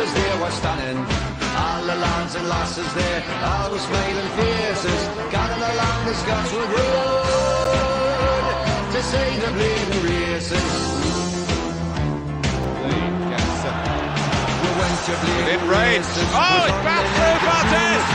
as they were standing. All the lads and lasses there, all the smiling faces, gathered along the Scotswood Road to see the bleeding races. We went to bleeding races. Oh, it's back through Bartes!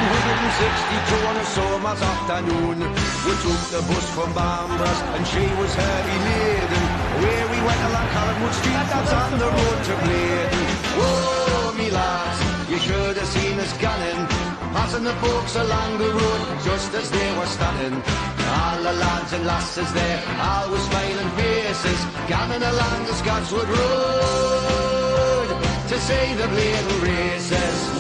1962 on a summer's afternoon, we took the bus from Bournemouth and she was heavy laden. Where we went along Collinwood Street, that's on the road to Bladen. Whoa, me lads, you should have seen us gunning, passing the folks along the road just as they were standing. All the lads and lasses there, all with smiling faces, gathering along the Scotswood Road to see the bleeding races.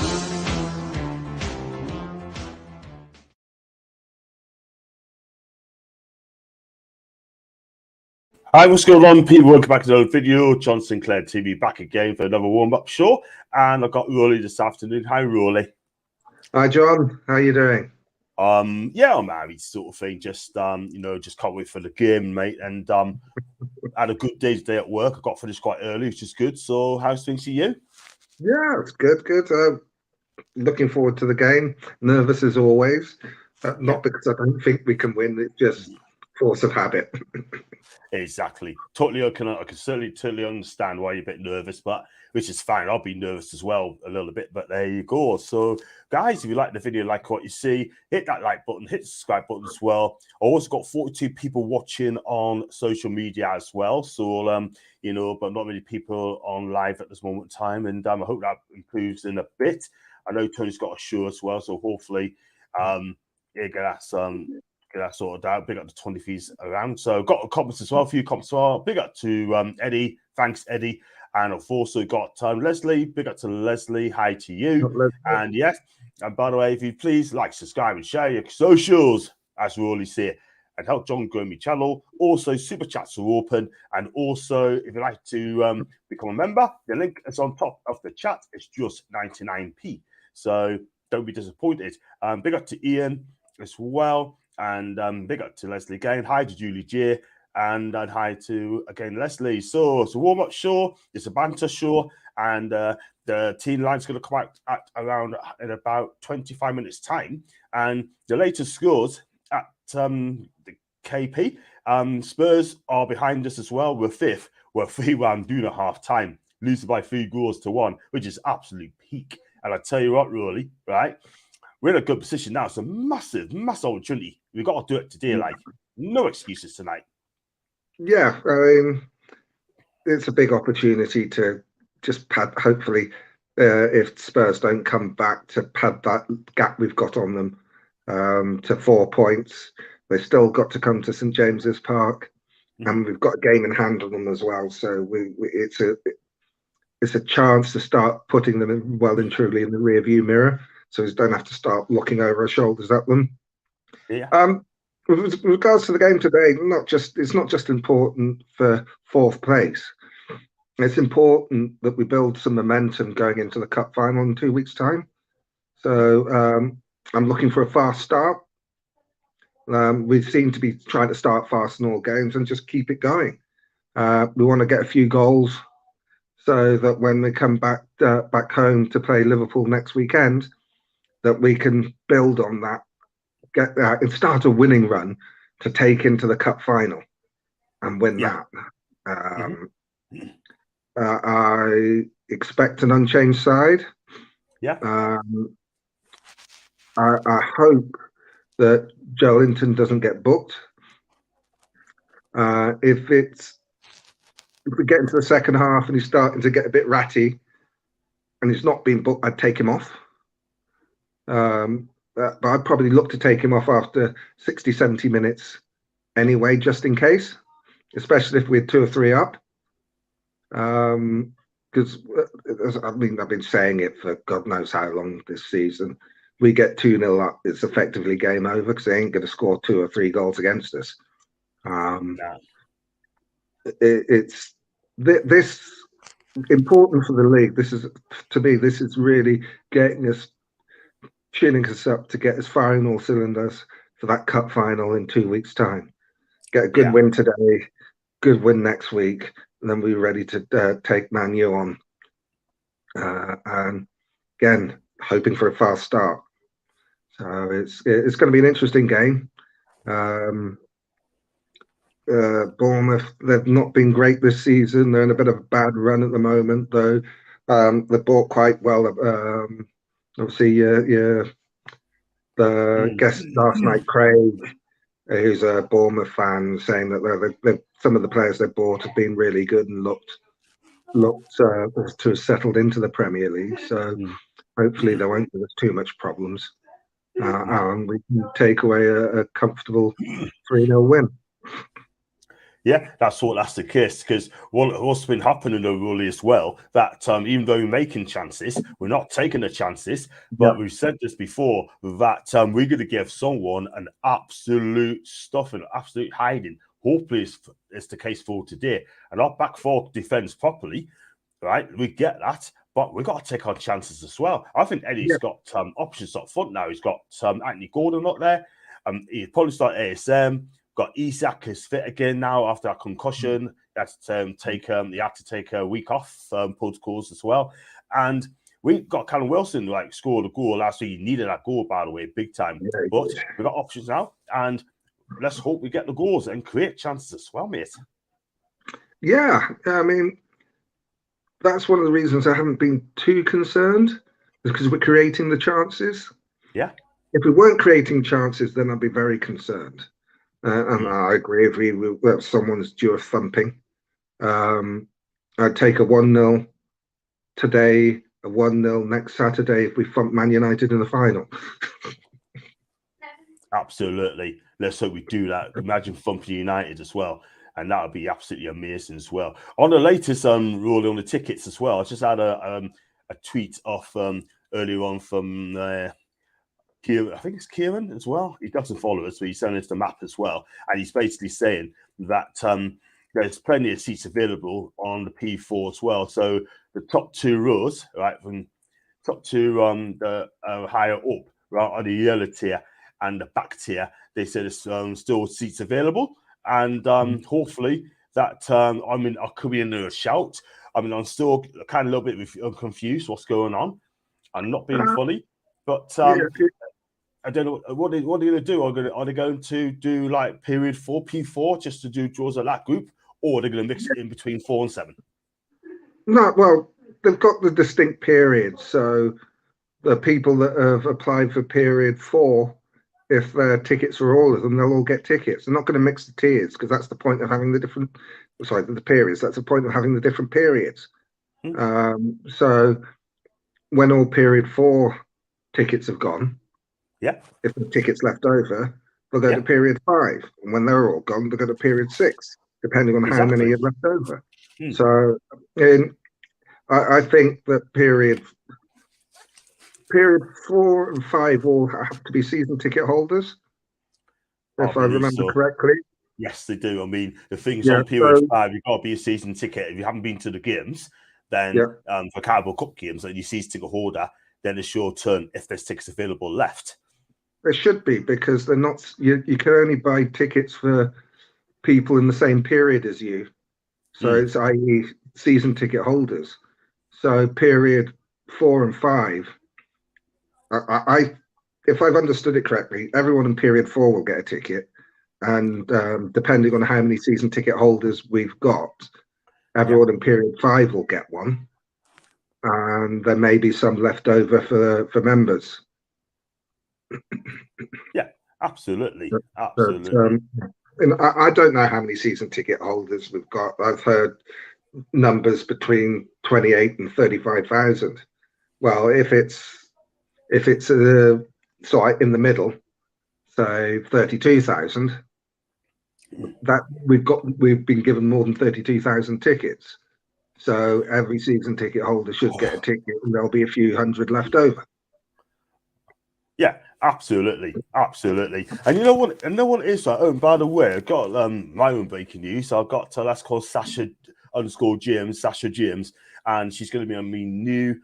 Hi, what's going on, people? Welcome back to another video. John Sinclair TV back again for another warm-up show. And I've got Rolly this afternoon. Hi, Rolly. Hi, John. How are you doing? Yeah, I'm married sort of thing. Just just can't wait for the game, mate. And had a good day today at work. I got finished quite early, which is good. So how's things for you? Yeah, it's good. Looking forward to the game. Nervous as always. Not because I don't think we can win. It's just force of habit. Exactly. Totally. I can certainly totally understand why you're a bit nervous, but which is fine. I'll be nervous as well a little bit, but there you go. So, guys, if you like the video, like what you see, hit that like button, hit the subscribe button as well. I also got 42 people watching on social media as well. So, but not many people on live at this moment in time, and I hope that improves in a bit. I know Tony's got a show as well, so hopefully, get that sorted out. Big up to 20 fees around. So got comments as well, a few comments as well. Big up to Eddie. Thanks, Eddie. And I've also got Leslie. Big up to Leslie. Hi to you. And yes, and by the way, if you please like, subscribe, and share your socials, as we always say, and help John grow my channel. Also, super chats are open. And also, if you'd like to become a member, the link is on top of the chat. It's just 99p. So don't be disappointed. Big up to Ian as well. And big up to Leslie again. Hi to Julie J. And hi to, again, Leslie. So it's a warm-up show. It's a banter show. And the team line's going to come out at around in about 25 minutes' time. And the latest scores at the KP. Spurs are behind us as well. We're fifth. We're 3-1 doing a half-time. Losing by 3 goals to 1, which is absolute peak. And I tell you what, really, right? We're in a good position now. It's a massive, massive opportunity. We've got to do it today. Like, no excuses tonight. Yeah, I mean, it's a big opportunity to just pad, hopefully, if Spurs don't come back, to pad that gap we've got on them to 4 points. They've still got to come to St James's Park, and we've got a game in hand on them as well. So it's a chance to start putting them in, well and truly in the rearview mirror, so we don't have to start looking over our shoulders at them. Yeah. With regards to the game today, it's not just important for 4th place. It's important that we build some momentum going into the cup final in 2 weeks' time. So I'm looking for a fast start. We seem to be trying to start fast in all games and just keep it going. We want to get a few goals so that when we come back home to play Liverpool next weekend, that we can build on that, get that, and start a winning run to take into the cup final and win that. I expect an unchanged side. Yeah. I hope that Joelinton doesn't get booked. If we get into the second half and he's starting to get a bit ratty and he's not being booked, I'd take him off. But I'd probably look to take him off after 60, 70 minutes anyway, just in case, especially if we're 2 or 3 up. Because, I mean, I've been saying it for God knows how long this season. We get 2-0 up, it's effectively game over because they ain't going to score 2 or 3 goals against us. It's this important for the league. This is, to me, this is really getting us, tuning us up to get us firing all cylinders for that cup final in 2 weeks' time. Get a good win today, good win next week, and then we're ready to take Man U on and again, hoping for a fast start. So it's going to be an interesting game. Bournemouth, they've not been great this season. They're in a bit of a bad run at the moment, though. They bought quite well. Obviously, the guest last night, Craig, who's a Bournemouth fan, saying that some of the players they bought have been really good and looked to have settled into the Premier League. So hopefully they won't give us too much problems, and we can take away a comfortable 3-0 win. Yeah, that's the case, because what's been happening though, really, as well, that even though we're making chances, we're not taking the chances. But we've said this before, that we're going to give someone an absolute stuffing, absolute hiding. Hopefully, it's the case for today. And our back four defends properly, right? We get that, but we've got to take our chances as well. I think Eddie's got options up front now. He's got Anthony Gordon up there. He'll probably start ASM. Got Isak is fit again now after a concussion. He had to take a week off, protocols as well. And we got Callum Wilson scored a goal last week. He needed that goal, by the way, big time. Yeah, but we've got options now, and let's hope we get the goals and create chances as well, mate. Yeah, I mean, that's one of the reasons I haven't been too concerned, is because we're creating the chances. Yeah. If we weren't creating chances, then I'd be very concerned. And I agree with you that someone's due a thumping. I'd take a 1-0 today, a 1-0 next Saturday if we thump Man United in the final. Absolutely. Let's hope we do that. Imagine thumping United as well. And that would be absolutely amazing as well. On the latest ruling on the tickets as well, I just had a tweet off earlier on from I think it's Kieran as well. He doesn't follow us, but he's sending us the map as well. And he's basically saying that there's plenty of seats available on the P4 as well. So the top two rows, right, from top two the higher up, right, on the yellow tier and the back tier, they said there's still seats available. And hopefully that, I could be in a shout. I'm still kind of a little bit confused what's going on. I'm not being funny, but I don't know what are they going to do. Are they going to do like period 4, P4, just to do draws at that group, or are they going to mix it in between 4 and 7? No, well, they've got the distinct periods. So the people that have applied for period 4, if their tickets are all of them, they'll all get tickets. They're not going to mix the tiers, because that's the point of having the periods. That's the point of having the different periods. So when all period 4 tickets have gone, if the tickets left over, they'll go to period 5. And when they're all gone, they'll go to period 6, depending on how many are left over. So I think that period 4 and 5 all have to be season ticket holders, if I remember correctly. Yes, they do. I mean, the thing's on period 5, you've got to be a season ticket. If you haven't been to the games, then for Carabao Cup games, and you season ticket holder, then it's your turn if there's tickets available left. There should be, because they're not. You can only buy tickets for people in the same period as you. So it's i.e. season ticket holders. So period 4 and 5. If I've understood it correctly, everyone in period 4 will get a ticket, and depending on how many season ticket holders we've got, everyone in period 5 will get one, and there may be some left over for members. Yeah, absolutely. And I don't know how many season ticket holders we've got. I've heard numbers between 28 and 35,000. Well, if it's so in the middle, so 32,000, that we've been given more than 32,000 tickets. So every season ticket holder should get a ticket, and there'll be a few hundred left over. Yeah, absolutely. And you know what it is? Oh, and by the way, I've got my own breaking news. So I've got that's called Sasha James, and she's going to be on me new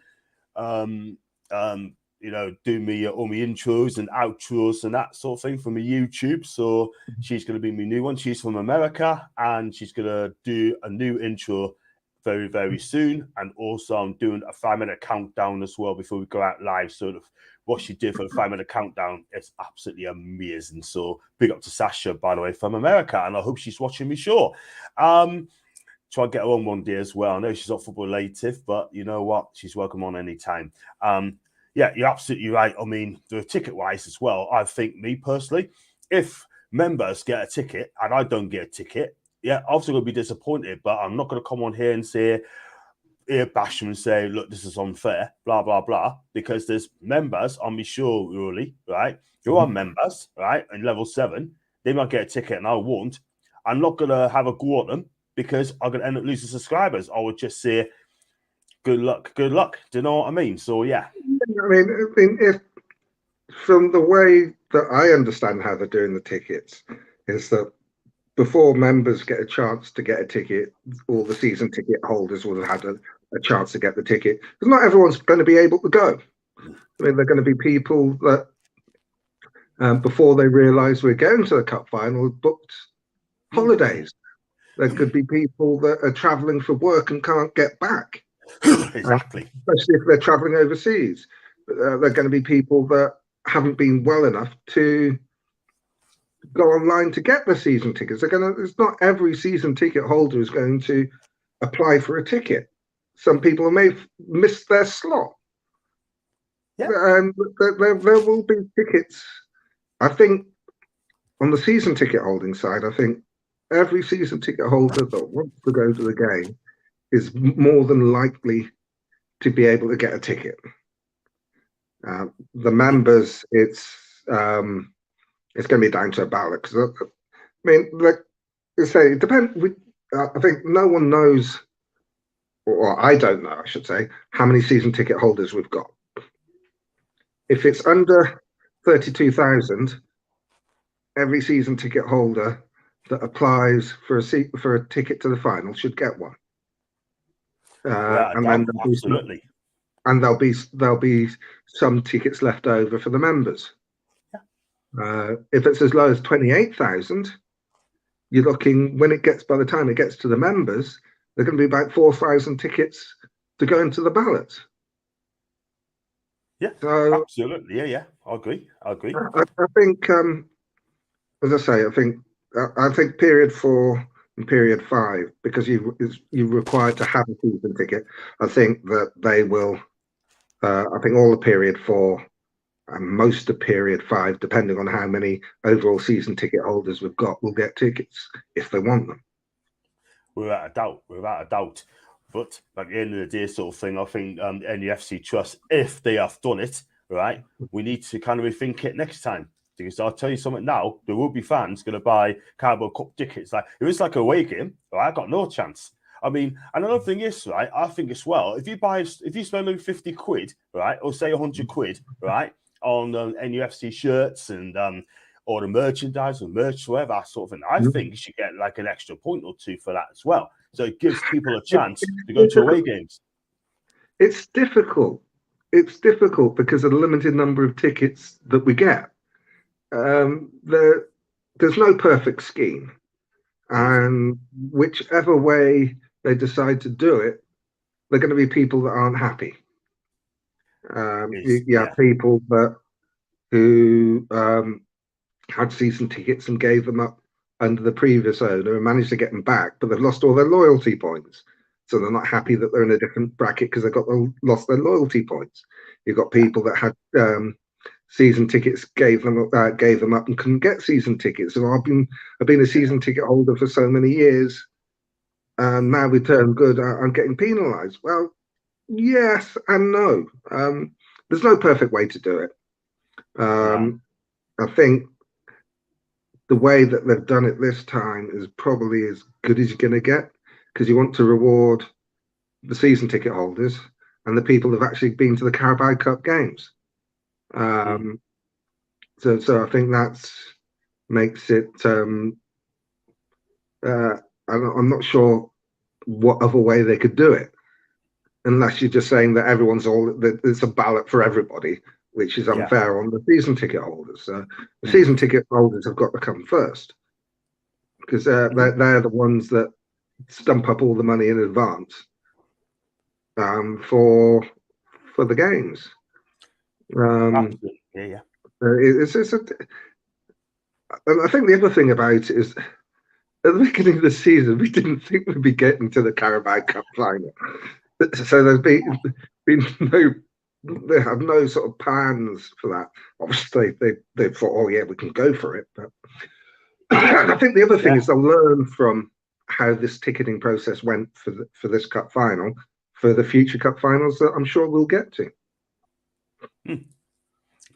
do me all my intros and outros and that sort of thing for my YouTube. So she's going to be my new one. She's from America, and she's going to do a new intro very, very soon. And also I'm doing a 5-minute countdown as well before we go out live. So what she did for the 5-minute countdown is absolutely amazing. So big up to Sasha, by the way, from America. And I hope she's watching me, sure. Try and get her on one day as well. I know she's not football related, but you know what? She's welcome on any time. Yeah, you're absolutely right. I mean, the ticket-wise as well, I think, me personally, if members get a ticket and I don't get a ticket, yeah, obviously going to be disappointed, but I'm not going to come on here and say, bash them and say, look, this is unfair, blah, blah, blah, because there's members on my show, really, right? Who are members, right? And level 7, they might get a ticket and I won't. I'm not going to have a go at them because I'm going to end up losing subscribers. I would just say, good luck, good luck. Do you know what I mean? So, yeah. I mean, if from the way that I understand how they're doing the tickets is that before members get a chance to get a ticket, all the season ticket holders will have had a chance to get the ticket. Because not everyone's going to be able to go. I mean, there are going to be people that before they realise we're going to the cup final booked holidays. There could be people that are travelling for work and can't get back. Exactly. Especially if they're travelling overseas. There are going to be people that haven't been well enough to go online to get the season tickets. It's not every season ticket holder is going to apply for a ticket. Some people may miss their slot. Yeah. And there will be tickets. I think on the season ticket holding side, I think every season ticket holder that wants to go to the game is more than likely to be able to get a ticket. The members, it's going to be down to a ballot. Because I mean, like I say, it depends. I think no one knows, or I don't know, I should say, how many season ticket holders we've got. If it's under 32,000, every season ticket holder that applies for a ticket to the final should get one. And then absolutely. And there'll be some tickets left over for the members. Yeah. If it's as low as 28,000, you're looking by the time it gets to the members, there are going to be about 4,000 tickets to go into the ballots. Yeah, so, absolutely. Yeah, I agree. I think, as I say, I think period 4 and period 5, because you're required to have a season ticket. I think that they will. I think all of period 4 and most of period 5, depending on how many overall season ticket holders we've got, will get tickets if they want them. Without a doubt. But at the end of the day, sort of thing, I think NUFC Trust, if they have done it, right, we need to kind of rethink it next time. Because I'll tell you something now, there will be fans going to buy Carabao Cup tickets. Like, if it's like a away game, right, I got no chance. I mean, and another thing is, right, I think as well, if you spend like 50 quid, right, or say 100 quid, right, on NUFC shirts and or the merchandise or merch, whatever, that sort of thing, I think you should get like an extra point or 2 for that as well. So it gives people a chance to go to away games. It's difficult. It's difficult because of the limited number of tickets that we get. There's no perfect scheme. And whichever way they decide to do it, there are going to be people that aren't happy. You have people who had season tickets and gave them up under the previous owner and managed to get them back, but they've lost all their loyalty points. So they're not happy that they're in a different bracket because they've lost their loyalty points. You've got people that had season tickets, gave them up and couldn't get season tickets. So I've been a season ticket holder for so many years, and now we turn good. I'm getting penalised. Well, yes and no. There's no perfect way to do it. I think the way that they've done it this time is probably as good as you're going to get, because you want to reward the season ticket holders and the people who've actually been to the Carabao Cup games. So I think that makes it. I'm not sure what other way they could do it, unless you're just saying that it's a ballot for everybody, which is unfair on the season ticket holders. The season ticket holders have got to come first, because they're the ones that stump up all the money in advance for the games. Absolutely. Yeah. It's and I think the other thing about it is, at the beginning of the season, we didn't think we'd be getting to the Carabao Cup final. So there's been no, they have no sort of plans for that. Obviously, they thought, oh yeah, we can go for it. But I think the other thing is they'll learn from how this ticketing process went for this cup final, for the future cup finals that I'm sure we'll get to.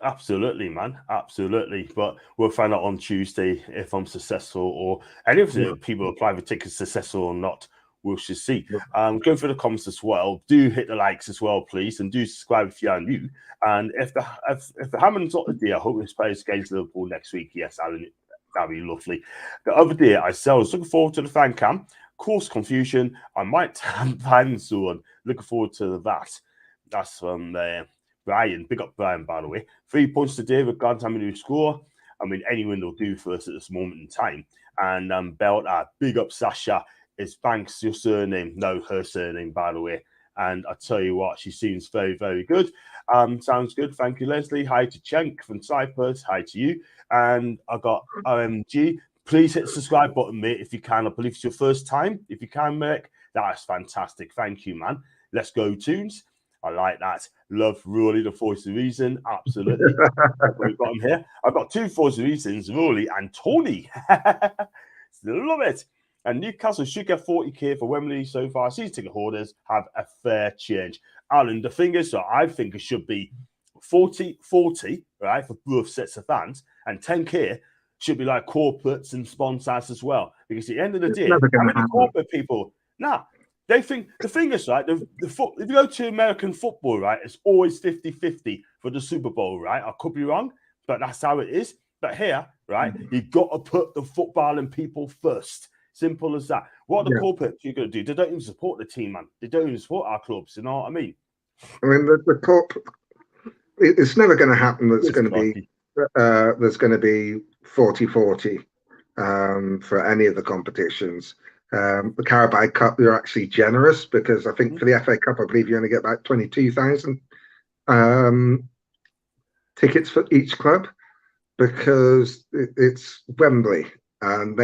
Absolutely, man. Absolutely. But we'll find out on Tuesday if I'm successful, or any of the people apply for tickets successful or not. We should see. Going through the comments as well. Do hit the likes as well, please, and do subscribe if you are new. And if the Hammond's not the deal, I hope this plays against Liverpool next week. Yes, Alan, that'd be lovely. The other day I said I was looking forward to the fan cam. Course confusion. I might have fans soon. Looking forward to that. That's from Brian. Big up Brian, by the way. 3 points today, regardless how many we score. I mean, any win will do for us at this moment in time. And Belt, big up Sasha. Is Banks your surname? No, her surname, by the way. And I tell you what, she seems very, very good. Sounds good. Thank you, Leslie. Hi to Cenk from Cyprus. Hi to you. And I got OMG. Please hit the subscribe button, mate, if you can. I believe it's your first time. If you can, Mick, that is fantastic. Thank you, man. Let's go, Toons. I like that. Love Rolly, the voice of reason. Absolutely. We've got him here. I've got two voice of reasons, Rolly and Tony. Love it. And Newcastle should get 40k for Wembley so far. Season ticket holders have a fair change. Alan, the thing is, so I think it should be 40, right, for both sets of fans, and 10k should be like corporates and sponsors as well. Because at the end of the day, how many corporate people? They think the thing is, right, if you go to American football, right, it's always 50-50 for the Super Bowl, right? I could be wrong, but that's how it is. But here, right, you've got to put the footballing people first. Simple as that. What are the corporates you're going to do? They don't even support the team, man. They don't even support our clubs. You know what I mean? I mean, the corporate. It's never going to happen. There's going to be 40-40 for any of the competitions. The Carabao Cup, you're actually generous because I think for the FA Cup, I believe you only get about 22,000 tickets for each club because it's Wembley and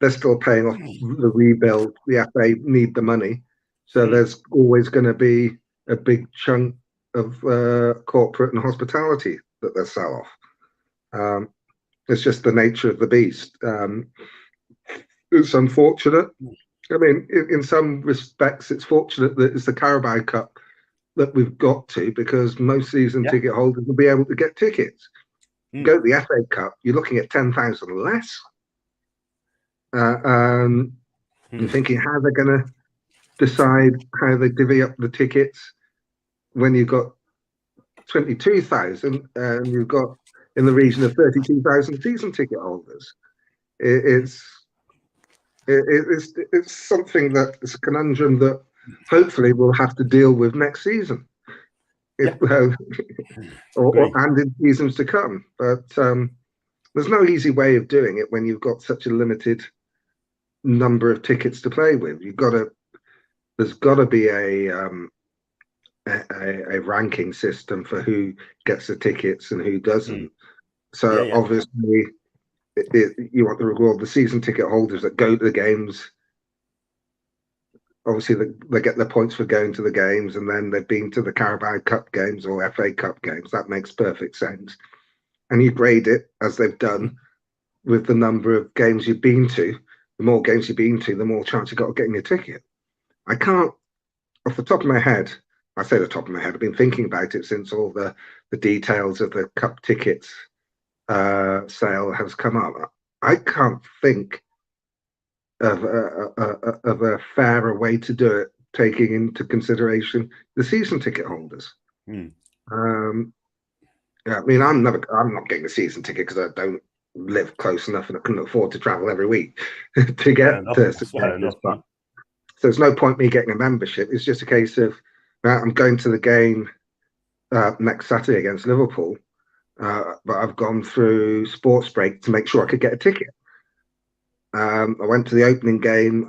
they're still paying off the rebuild. The FA need the money. So there's always going to be a big chunk of corporate and hospitality that they sell off. It's just the nature of the beast. It's unfortunate. I mean, in some respects, it's fortunate that it's the Carabao Cup that we've got to, because most season ticket holders will be able to get tickets. Go to the FA Cup, you're looking at 10,000 less. I'm thinking how they're going to decide how they divvy up the tickets when you've got 22,000 and you've got in the region of 32,000 season ticket holders. It's something that is a conundrum that hopefully we'll have to deal with next season, and in seasons to come. But there's no easy way of doing it when you've got such a limited number of tickets to play with. There's got to be a ranking system for who gets the tickets and who doesn't. So obviously, you want to reward the season ticket holders that go to the games. Obviously, they get their points for going to the games, and then they've been to the Carabao Cup games or FA Cup games. That makes perfect sense. And you grade it as they've done with the number of games you've been to. The more games you've been to, the more chance you've got of getting a ticket. I can't, off the top of my head, I say the top of my head, I've been thinking about it since all the details of the cup tickets sale has come up. I can't think of a fairer way to do it, taking into consideration the season ticket holders. I mean, I'm not getting a season ticket because I don't live close enough and I couldn't afford to travel every week to get to games. But so there's no point me getting a membership. It's just a case of I'm going to the game next Saturday against Liverpool, but I've gone through Sports Break to make sure I could get a ticket. I went to the opening game.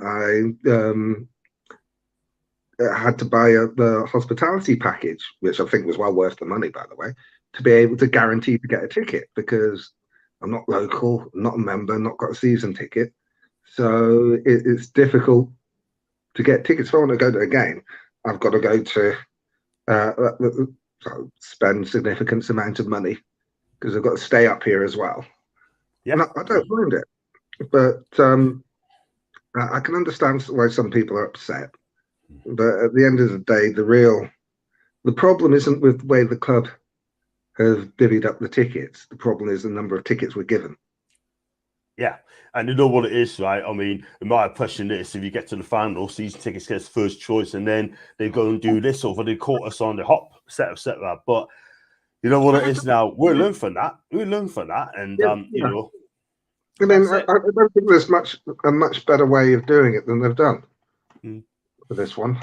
had to buy the hospitality package, which I think was well worth the money, by the way, to be able to guarantee to get a ticket, because I'm not local, I'm not a member, not got a season ticket. So it's difficult to get tickets. If I want to go to a game, I've got to go to spend significant amount of money, because I've got to stay up here as well. Yeah, and I don't mind it, but I can understand why some people are upset. But at the end of the day, the problem isn't with the way the club have divvied up the tickets. The problem is the number of tickets we're given. Yeah, and you know what it is, right? I mean, in my impression is, if you get to the final, season tickets gets first choice, and then they go and do this, or they caught us on the hop, etc. But you know what it is now. We learn from that. We learn from that, and you know. I mean, I don't think there's a much better way of doing it than they've done for this one.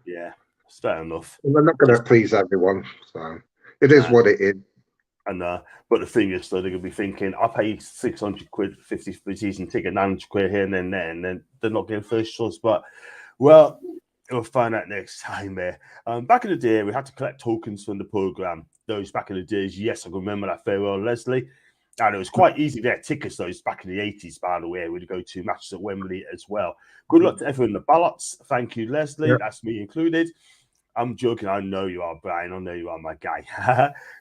Yeah, it's fair enough. They're not going to please everyone, so it is what it is. And but the thing is, though, they're going to be thinking, I paid 600 quid, 50 for the season ticket, 900 quid here and then there, and then they're not getting first choice. But well, we'll find out next time there. Back in the day, we had to collect tokens from the program. Those back in the days, yes, I can remember that very well, Leslie. And it was quite easy to get tickets, those back in the 80s, by the way. We'd go to matches at Wembley as well. Good luck to everyone in the ballots. Thank you, Leslie. Yep. That's me included. I'm joking. I know you are, Brian. I know you are my guy.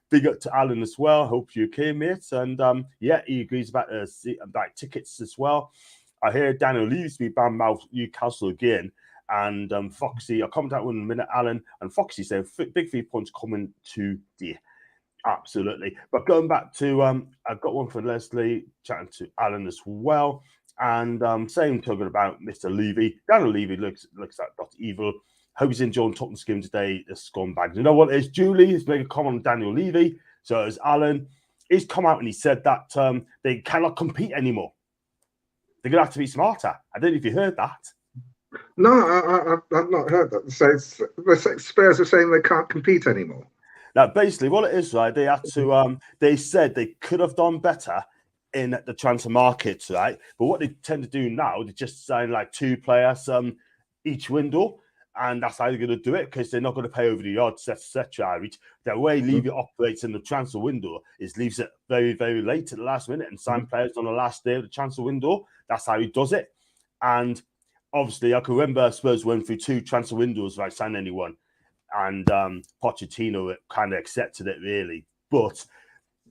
Big up to Alan as well. Hope you okay, mate. And yeah, he agrees about tickets as well. I hear Daniel Leaves be banned out Newcastle again. And Foxy, I'll comment out in a minute, Alan. And Foxy said, big 3 points coming to the. Absolutely. But going back to, I've got one for Leslie, chatting to Alan as well. And same talking about Mr. Levy. Daniel Levy looks like Dr. Evil. Hope he's enjoying Tottenham's game today. The scumbags. You know what it is? Julie has made a comment on Daniel Levy. So as Alan, he's come out and he said that they cannot compete anymore. They're going to have to be smarter. I don't know if you heard that. No, I've not heard that. So the Spurs are saying they can't compete anymore. Now, basically, what it is, right? They had to. They said they could have done better in the transfer markets, right? But what they tend to do now, they just sign like 2 players each window, and that's how they're going to do it, because they're not going to pay over the odds, etc. The way Levy operates in the transfer window is leaves it very, very late at the last minute and sign players on the last day of the transfer window. That's how he does it. And obviously, I can remember Spurs went through 2 transfer windows, right? Sign anyone. And Pochettino kind of accepted it, really, but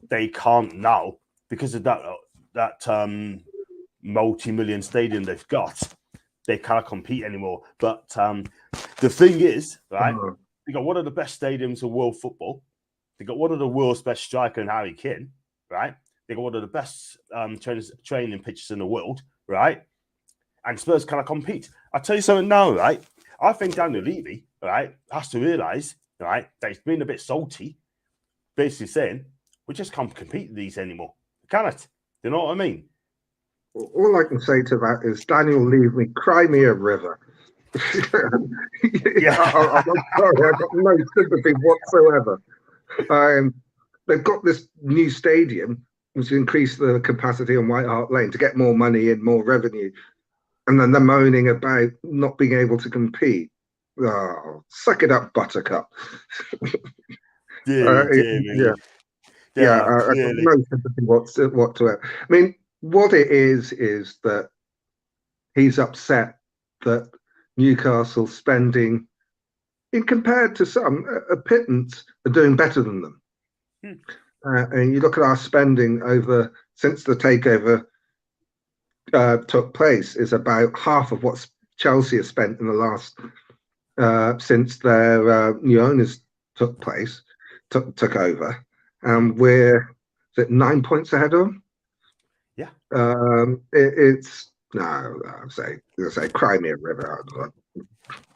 they can't now because of that multi-million stadium they've got. They can't compete anymore. But the thing is, right? They got one of the best stadiums in world football. They got one of the world's best striker in Harry Kane, right? They got one of the best training pitches in the world, right? And Spurs cannot compete. I'll tell you something now, right? I think Daniel Levy, right, has to realise, right, that he's been a bit salty, basically saying, we just can't compete with these anymore. Can it? You know what I mean? All I can say to that is, Daniel Levy, cry me a river. Yeah. I'm sorry, I've got no sympathy whatsoever. They've got this new stadium, which increased the capacity on White Hart Lane to get more money in, more revenue. And then they're moaning about not being able to compete. Oh, suck it up, Buttercup. I got no sympathy whatsoever. I mean, what it is that he's upset that Newcastle spending, in compared to some, a pittance, are doing better than them. And you look at our spending since the takeover took place, is about half of what Chelsea has spent in the last since their new owners took over, and we're 9 points ahead of them. Yeah, it's I'll say cry me a river.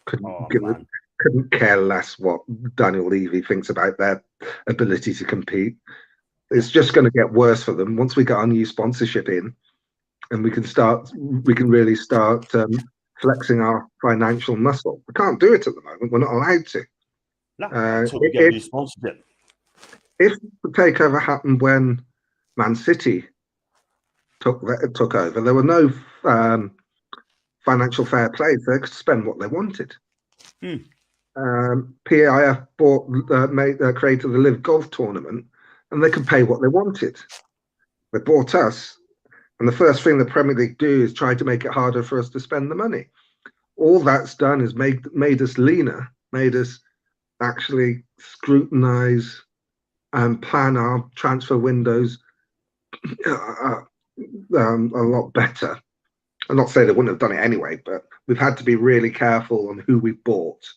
Couldn't care less what Daniel Levy thinks about their ability to compete. It's just going to get worse for them once we get our new sponsorship in. And we can really start flexing our financial muscle. We can't do it at the moment. We're not allowed to. No, until we get a new sponsorship. If the takeover happened when Man City took over, there were no financial fair play. They could spend what they wanted. PAF created the Live Golf tournament, and they could pay what they wanted. They bought us, and the first thing the Premier League do is try to make it harder for us to spend the money. All that's done is made us leaner, made us actually scrutinise and plan our transfer windows a lot better. I'm not saying they wouldn't have done it anyway, but we've had to be really careful on who we bought.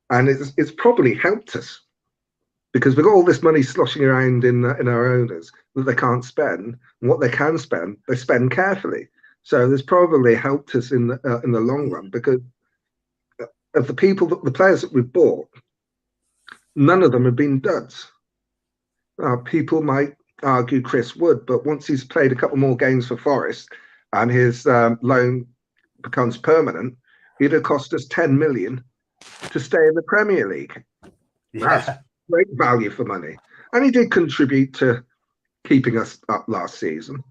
And it's probably helped us, because we've got all this money sloshing around in our owners that they can't spend. And what they can spend, they spend carefully. So this probably helped us in the long run, because of the players that we've bought, none of them have been duds. People might argue Chris Wood, but once he's played a couple more games for Forest and his loan becomes permanent, it'd have cost us 10 million to stay in the Premier League. Yeah. That's great value for money. And he did contribute to keeping us up last season.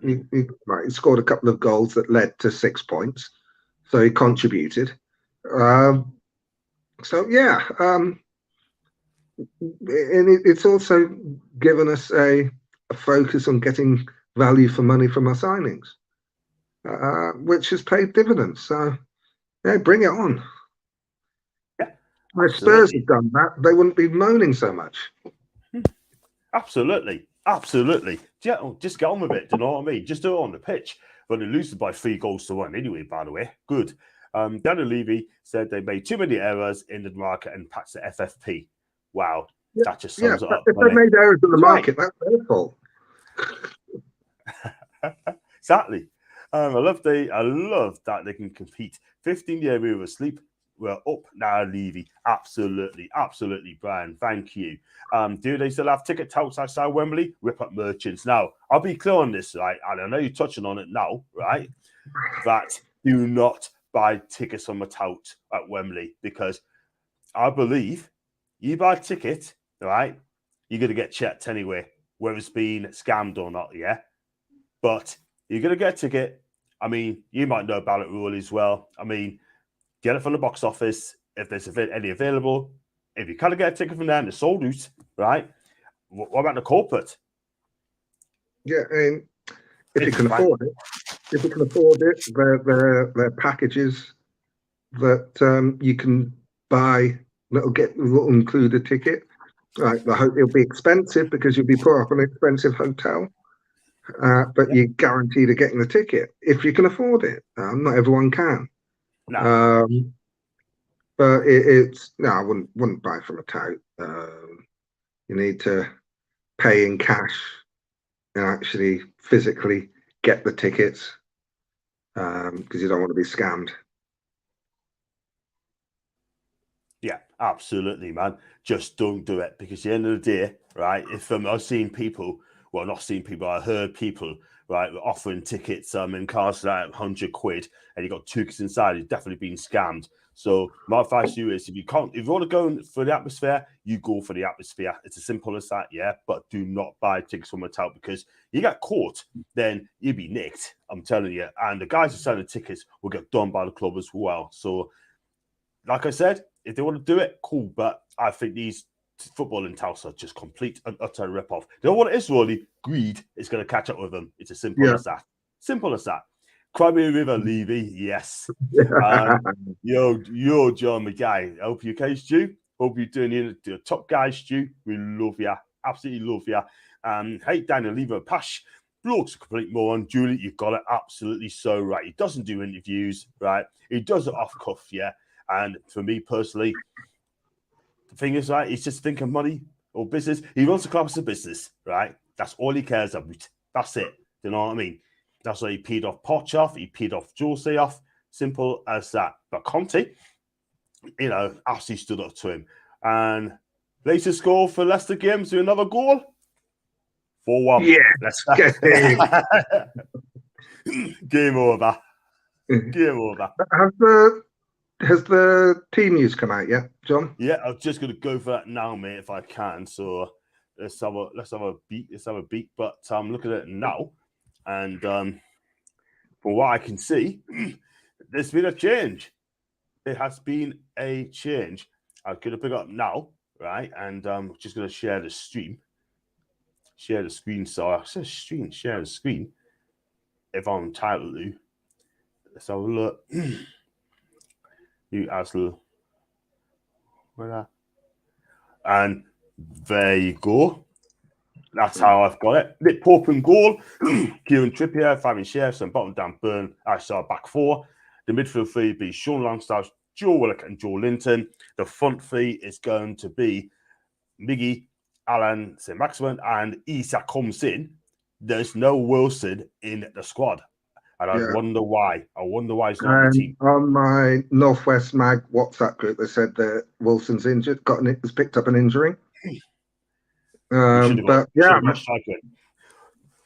He scored a couple of goals that led to 6 points. So he contributed. And it's also given us a focus on getting value for money from our signings, which has paid dividends. So, yeah, bring it on. Yeah, if Spurs had done that, they wouldn't be moaning so much. Absolutely. Yeah, just get on with it. Do you know what I mean? Just do it on the pitch. But they lose by 3-1 anyway, by the way. Good. Daniel Levy said they made too many errors in the market and patched the FFP. Wow. Yeah, that just sums it up. If they made errors in the market, that's their fault. Exactly. I love that they can compete. 15-year move of sleep. We're up now, Levy. Absolutely, Brian. Thank you. Do they still have ticket touts outside Wembley? Rip up merchants. Now, I'll be clear on this, right? And I know you're touching on it now, right? That do not buy tickets from a tout at Wembley, because I believe you buy a ticket, right? You're going to get checked anyway, whether it's been scammed or not, yeah? But you're going to get a ticket. I mean, you might know about it, Rolys, as well. I mean, get it from the box office if there's any available. If you kind of get a ticket from there and it's sold out, right? What about the corporate? Yeah, and if you can afford it, there are packages that you can buy that'll include a ticket. Right, it'll be expensive because you'll be put up an expensive hotel, but you're guaranteed of getting the ticket if you can afford it. Not everyone can. No. But I wouldn't buy from a tout. You need to pay in cash and actually physically get the tickets, because you don't want to be scammed. Yeah, absolutely, man. Just don't do it, because at the end of the day, right, if I've seen people, well, not seen people, I heard people, right, offering tickets in cars at 100 quid, and you got 2 kids inside, you've definitely been scammed. So my advice to you is, if you want to go for the atmosphere, you go for the atmosphere. It's as simple as that, yeah. But do not buy tickets from a tout, because you get caught, then you'll be nicked. I'm telling you. And the guys who sell the tickets will get done by the club as well. So, like I said, if they want to do it, cool. But I think these footballing touts are just complete and utter rip-off. You know what it is, really? Greed is going to catch up with them. It's as simple as that. Simple as that. Crimea River Levy, yes. Yo, John McGuy. I hope you're okay, Stu. Hope you're doing the top guy, Stu. We love you. Absolutely love you. Hey, Daniel, leave a pash. Bloke's a complete moron. Julie, you've got it absolutely so right. He doesn't do interviews, right? He does it off cuff, yeah. And for me personally, the thing is, right, he's just thinking money or business. He runs the club as a business, right? That's all he cares about. That's it. Do you know what I mean? That's why he peed off Poch off. He peed off Jose off. Simple as that. But Conte, actually stood up to him. And latest score for Leicester games to another goal. 4-1. Yeah. Game over. Game over. Has the team news come out yet, John? Yeah, I'm just going to go for that now, mate, if I can. So let's have a beat. But I'm looking at it now, and from what I can see, there's been a change. there has been a change. I'm going to pick up now, right? And I'm just going to share the stream. Share the screen. So I said stream, share the screen. If I'm entitled to. Let's have a look. Newcastle. And there you go. That's how I've got it. Nick Pope and goal. Kieran Trippier, Fabian Sheriff, and bottom down Burn. I saw back four. The midfield three be Sean Longstaff, Joe Willock, and Joe Linton. The front three is going to be Miggy, Alan, St. Maximin, and Isak comes in. There's no Wilson in the squad. And I wonder why. I wonder why he's not on the team. On my Northwest Mag WhatsApp group, they said that Wilson's injured, has picked up an injury. We should have got a striker in.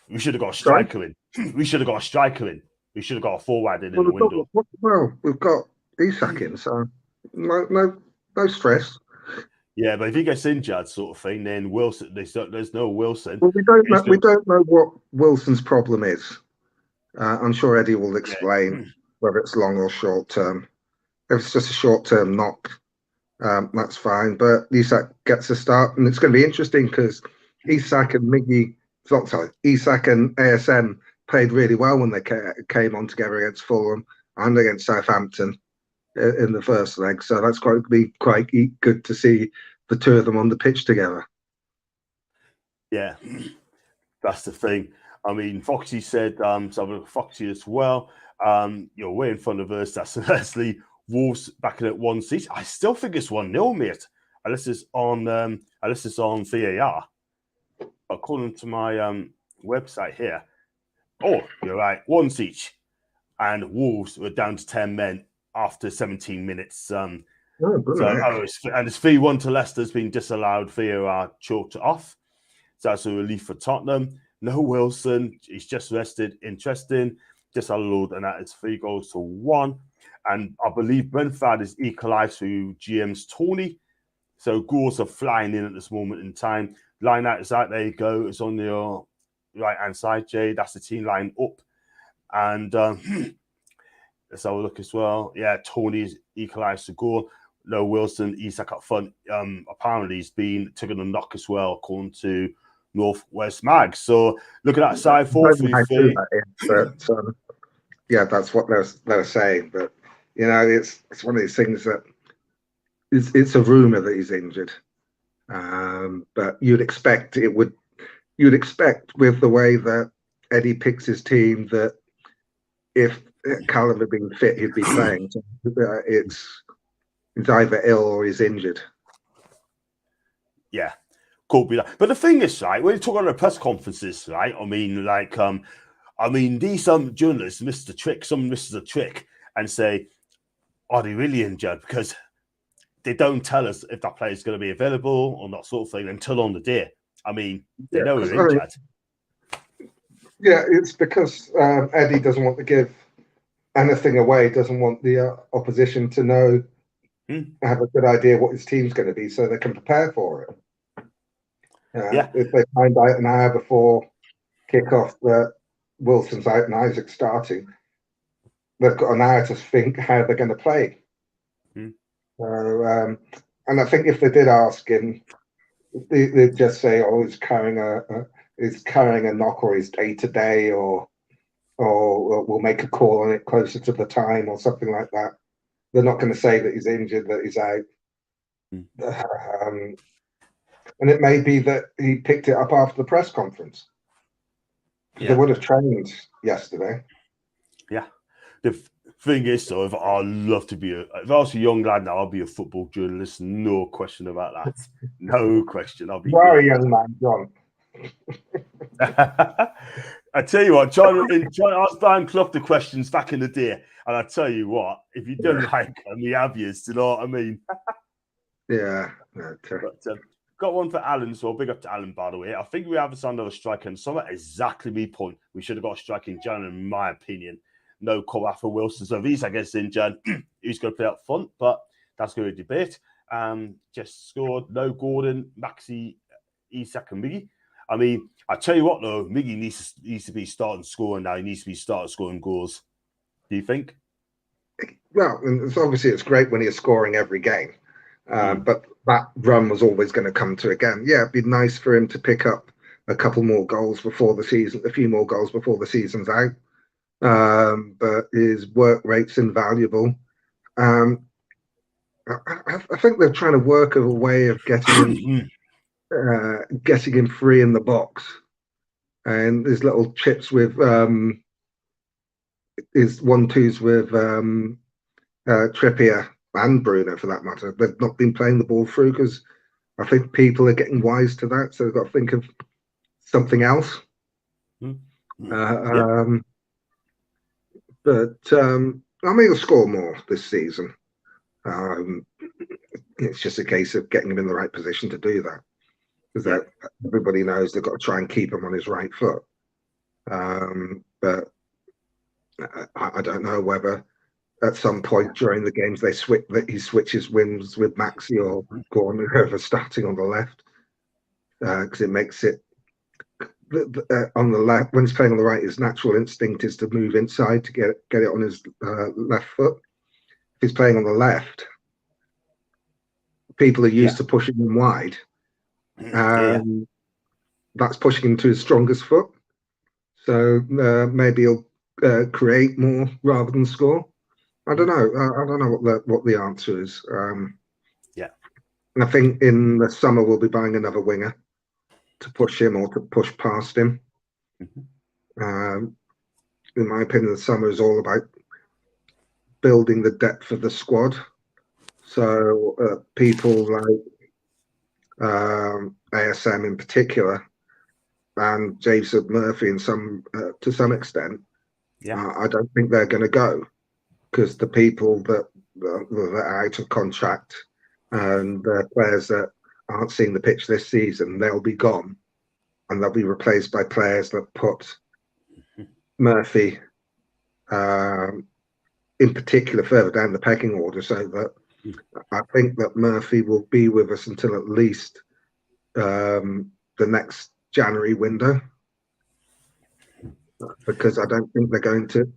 We should have got a striker in. We should have got a striker in. We should have got a forward in the window. We've got Isak in, so no stress. Yeah, but if he gets injured, sort of thing, then Wilson, there's no Wilson. Well, we don't know what Wilson's problem is. I'm sure Eddie will explain whether it's long or short term. If it's just a short term knock, that's fine. But Isak gets a start, and it's going to be interesting because Isak and Isak and ASM played really well when they came on together against Fulham and against Southampton in the first leg. So that's going to be quite good to see the two of them on the pitch together. Yeah, that's the thing. I mean, Foxy said, so Foxy as well, you're way in front of us. That's Leslie. Wolves back in at 1-6. I still think it's 1-0, mate. Unless it's on VAR. According to my website here. Oh, you're right. 1-6. And Wolves were down to 10 men after 17 minutes. And it's 3-1 to Leicester's been disallowed. VAR choked it off. So that's a relief for Tottenham. No Wilson. He's just rested. Interesting. Disallowed, and that is 3-1. And I believe Brentford is equalised through GM's Tony. So goals are flying in at this moment in time. Line out is out. There you go. It's on your right-hand side, Jay. That's the team line up. And let's have a look as well. Yeah, Tony's equalised the goal. No Wilson. Isak up front. Apparently, he's been taking a knock as well, according to Northwest Mag. So look at that side 4-3-3. But yeah, that's what they're saying. But you know, it's one of these things that it's a rumor that he's injured. But you'd expect with the way that Eddie picks his team that if Callum had been fit, he'd be playing. So it's either ill or he's injured. Yeah. Could be that. But the thing is, right, when you talk on the press conferences, right, these journalists miss the trick. Someone misses a trick and say, are they really injured? Because they don't tell us if that player is going to be available or not, sort of thing, until on the day. I mean, they know we're injured. Yeah, it's because Eddie doesn't want to give anything away, doesn't want the opposition to know, have a good idea what his team's going to be so they can prepare for it. If they find out an hour before kickoff that Wilson's out and Isaac's starting, they've got an hour to think how they're going to play. So, and I think if they did ask him, they'd just say, "Oh, he's carrying a knock, or he's day to day, or we'll make a call on it closer to the time, or something like that." They're not going to say that he's injured, that he's out. And it may be that he picked it up after the press conference. Yeah. They would have trained yesterday. Yeah. The thing is, though, if I was a young lad now, I'll be a football journalist. No question about that. No question. I'll be. You are a young man, John. I tell you what, trying to ask Brian Clough the questions back in the day, and I tell you what, if you don't like them, we have you. You know what I mean? Yeah. Okay. But, got one for Alan, so big up to Alan, by the way. I think we have another striker, and some exactly me point. We should have got a striker in Jan, in my opinion. No cover for Wilson. So if he's, I guess, in Jan, he's going to play up front, but that's going to be a debate. Just scored. No Gordon, Maxi, Isak, and Miggy. I mean, I tell you what, though, Miggy needs to be starting scoring now. He needs to be starting scoring goals. Do you think? well, and it's great when he's scoring every game, but that run was always going to come to again. Yeah, it'd be nice for him to pick up a couple more goals before the season, a few more goals before the season's out. But his work rate's invaluable. I think they're trying to work a way of getting him free in the box, and his little chips with his 1-2s with Trippier and Bruno, for that matter. They've not been playing the ball through because I think people are getting wise to that, so they've got to think of something else. But I mean, he'll score more this season. It's just a case of getting him in the right position to do that, because everybody knows they've got to try and keep him on his right foot. But I don't know whether at some point during the games he switches wins with Maxi or Gordon over starting on the left, because it makes it on the left. When he's playing on the right, his natural instinct is to move inside to get it on his left foot. If he's playing on the left, people are used to pushing him wide, and that's pushing him to his strongest foot. So maybe he'll create more rather than score. I don't know. I don't know what the answer is. And I think in the summer we'll be buying another winger to push him or to push past him. In my opinion, the summer is all about building the depth of the squad. So people like ASM in particular, and Jason Murphy to some extent, I don't think they're going to go, because the people that are out of contract and the players that aren't seeing the pitch this season, they'll be gone, and they'll be replaced by players that put Murphy in particular further down the pecking order, so that I think that Murphy will be with us until at least the next January window, because I don't think they're going to.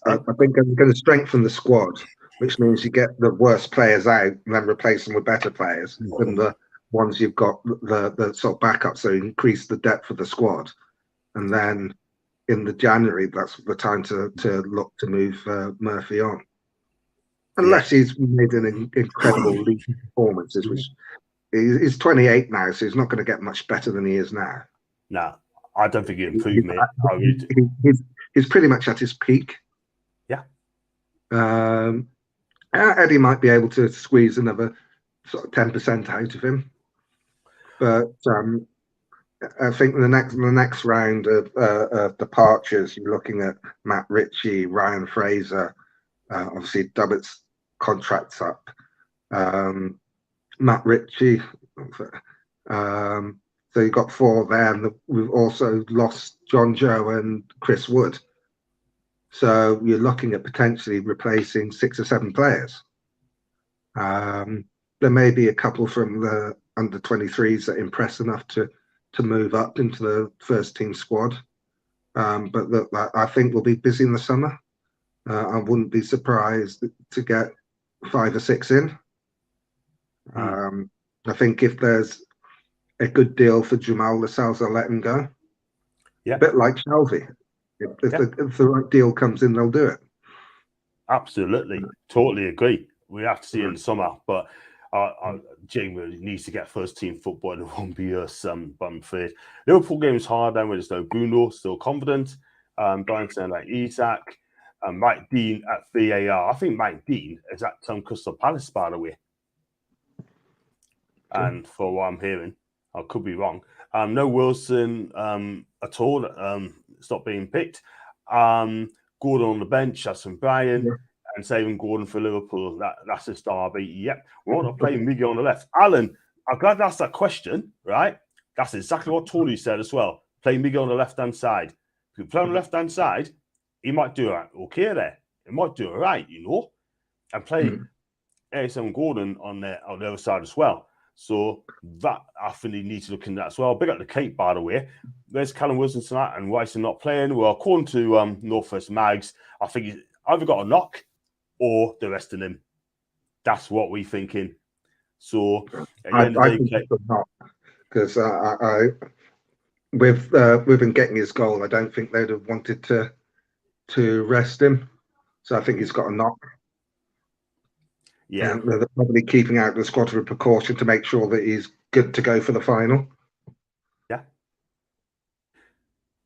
I think they're going to strengthen the squad, which means you get the worst players out and then replace them with better players than the ones you've got the sort of backup. So you increase the depth of the squad, and then in the January, that's the time to look to move Murphy on, unless he's made an incredible leap performances, which he's 28 now, so he's not going to get much better than he is now. No, I don't think he improved, mate. He's pretty much at his peak. Eddie might be able to squeeze another sort of 10% out of him, but I think in the next round of departures, you're looking at Matt Ritchie, Ryan Fraser, obviously Dubbett's contract's up. Matt Ritchie, so you've got 4 there, and we've also lost John Joe and Chris Wood. So you're looking at potentially replacing 6 or 7 players. There may be a couple from the under 23s that impress enough to move up into the first team squad. But I think we'll be busy in the summer. I wouldn't be surprised to get 5 or 6 in. I think if there's a good deal for Jamal Lascelles, they'll let him go. A bit like Shelby. If the right deal comes in, they'll do it. Absolutely. Totally agree. We have to see in the summer, but Jamie needs to get first team football, and it won't be us, but I'm afraid. Liverpool game is hard, then there's no Bruno, still confident. Brian saying like Isaac, Mike Dean at VAR. I think Mike Dean is at Crystal Palace, by the way. And for what I'm hearing, I could be wrong. No Wilson at all. Stop being picked. Gordon on the bench. That's from Brian. And saving Gordon for Liverpool. That's a derby. Yep. We want to play Miguel on the left. Alan, I'm glad that's that question, right? That's exactly what Tony said as well. Play Miguel on the left-hand side. If you play on the left-hand side, he might do it okay there. He might do it right, and play ASM Gordon on the other side as well. So that I think he needs to look into that as well. Big up the Cape, by the way. There's Callum Wilson tonight and Rice not playing. Well, according to Northwest Mags, I think he's either got a knock or they're resting him. That's what we're thinking. So at the I end of the think day, it's not, because with him getting his goal, I don't think they'd have wanted to rest him. So I think he's got a knock. yeah. And they're probably keeping out the squad for precaution to make sure that he's good to go for the final. Yeah.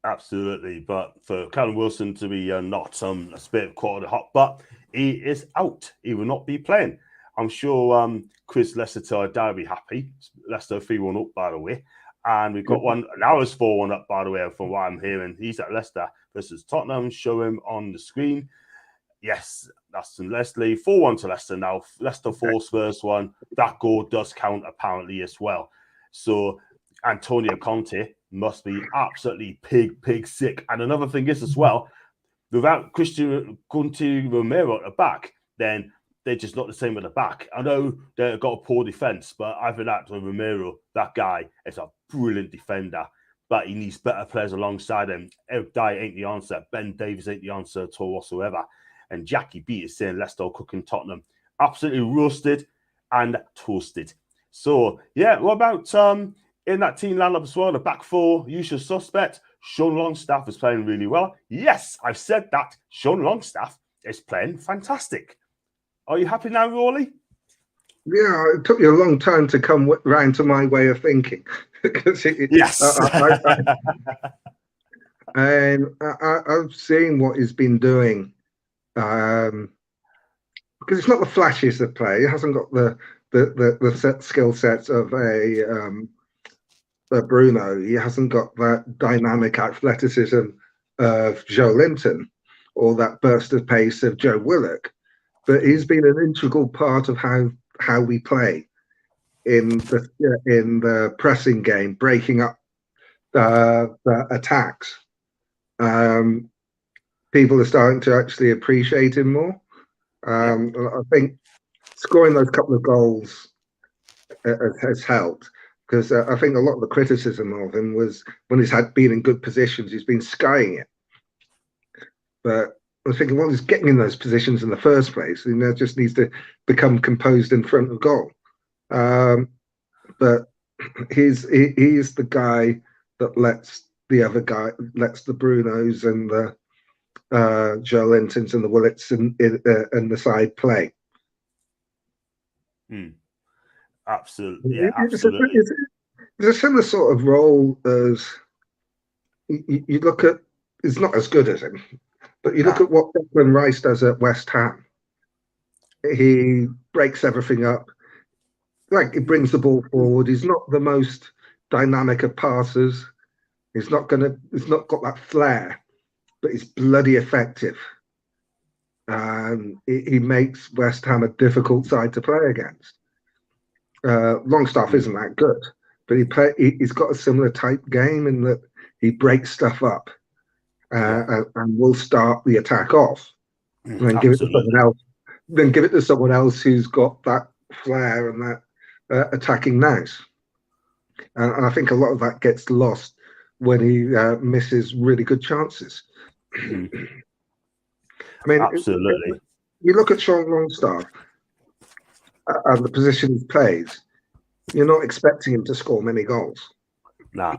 Absolutely. But for Callum Wilson to be not a bit caught on the hot, but he is out. He will not be playing. I'm sure Chris Leicester will be happy. Leicester 3-1 up, by the way. And we've got one, now it's 4-1 up, by the way, from what I'm hearing. He's at Leicester versus Tottenham. Show him on the screen. Yes, that's in Leslie. 4-1 to Leicester now. Leicester force first one. That goal does count, apparently, as well. So Antonio Conte must be absolutely pig sick. And another thing is as well, without Christian Conte Romero at the back, then they're just not the same at the back. I know they've got a poor defense, but I think that Romero, that guy, is a brilliant defender. But he needs better players alongside him. Eric Dyer ain't the answer. Ben Davies ain't the answer at all whatsoever. And Jackie B is saying Leicester cooking Tottenham. Absolutely roasted and toasted. So, yeah, what about in that team lineup as well? The back four, usual suspect. Sean Longstaff is playing really well. Yes, I've said that. Sean Longstaff is playing fantastic. Are you happy now, Rolly? Yeah, it took you a long time to come round to my way of thinking. Because yes. And I've seen what he's been doing. Because it's not the flashiest of play. He hasn't got the skill sets of a Bruno. He hasn't got that dynamic athleticism of Joe Linton or that burst of pace of Joe Willock. But he's been an integral part of how we play in the pressing game, breaking up the attacks. People are starting to actually appreciate him more. I think scoring those couple of goals has helped, because I think a lot of the criticism of him was when he's been in good positions, he's been skying it. But I was thinking, well, he's getting in those positions in the first place. Just needs to become composed in front of goal. But he's the guy that lets the Brunos and the Joe Lintons and the Willets and the side play. Absolutely, yeah, absolutely. It's a similar sort of role as you look at. It's not as good as him, but you look at what Declan Rice does at West Ham. He breaks everything up. Like, he brings the ball forward. He's not the most dynamic of passers. He's not got that flair, but he's bloody effective. He makes West Ham a difficult side to play against. Longstaff isn't that good, but he's got a similar type game in that he breaks stuff up and will start the attack off, and then give it to someone else. Then give it to someone else who's got that flair and that attacking nous. And I think a lot of that gets lost when he misses really good chances. I mean, absolutely. You look at Sean Longstaff and the position he plays, you're not expecting him to score many goals. Nah,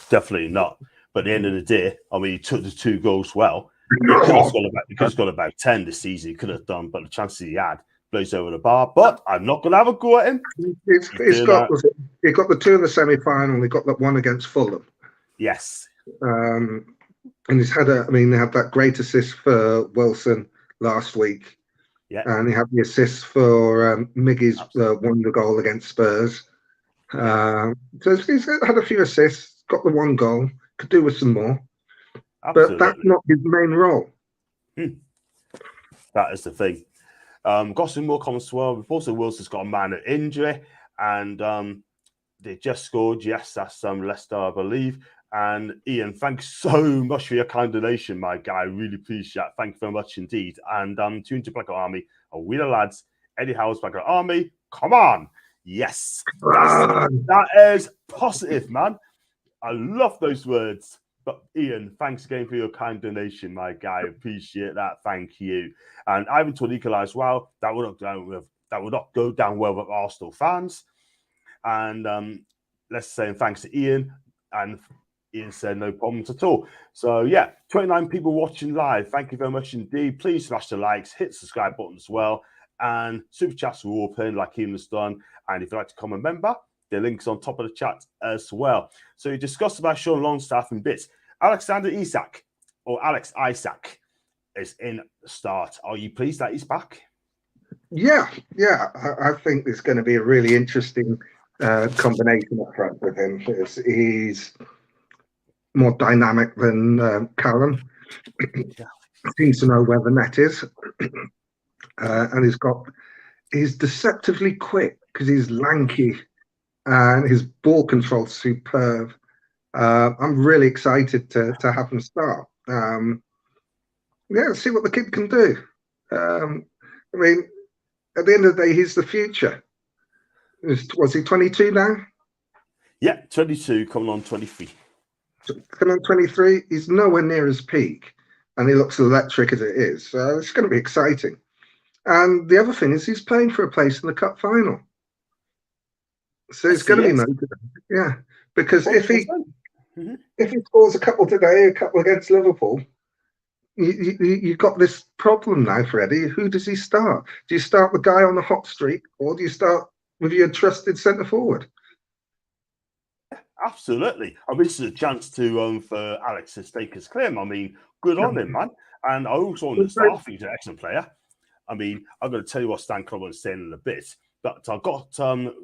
definitely not. But at the end of the day, I mean, he took the 2 goals well. He could have got about 10 this season. He could have done, but the chances he had blows over the bar. But I'm not going to have a go at him. He got the 2 in the semi-final. He got that one against Fulham. Yes. And he's had they had that great assist for Wilson last week. Yeah. And he had the assist for Miggy's wonder goal against Spurs. So he's had a few assists, got the 1 goal, could do with some more. Absolutely. But that's not his main role. That is the thing. Got some more comments as well. Reporter Wilson's got a minor injury, and they just scored. Yes, that's Leicester, I believe. And Ian, thanks so much for your kind donation, my guy. I really appreciate it. Thank you very much indeed. And Toon to Black Army, we the lads. Eddie Howe's Black Army, come on. Yes. That is positive, man. I love those words. But Ian, thanks again for your kind donation, my guy. Appreciate that. Thank you. And Ivan told Nicola as well, that would not go down well with Arsenal fans. And let's say thanks to Ian. And Ian said no problems at all. So yeah, 29 people watching live. Thank you very much indeed. Please smash the likes, hit the subscribe button as well. And super chats are open like Ian has done. And if you'd like to become a member, the link's on top of the chat as well. So you discussed about Sean Longstaff in bits. Alexander Isak, or Alex Isaac, is in the start. Are you pleased that he's back? Yeah. I think it's going to be a really interesting combination up front with him. He's more dynamic than Callum. Seems to know where the net is. And he's deceptively quick because he's lanky and his ball control's superb. I'm really excited to have him start. See what the kid can do. I mean, at the end of the day, he's the future. Was he 22 now? Yeah, 22, coming on 23. Coming on 23, he's nowhere near his peak, and he looks electric as it is. So it's going to be exciting. And the other thing is he's playing for a place in the cup final. So it's going to be motivating. Yeah, because if he scores a couple today, a couple against Liverpool, you've got this problem now, Freddie. Who does he start? Do you start the guy on the hot streak, or do you start with your trusted centre forward? Absolutely. I mean, this is a chance to for Alex to stake his claim. I mean, good on him, man. And I also understand he's an excellent player. I mean, I'm going to tell you what Stan Collins is saying in a bit. But I got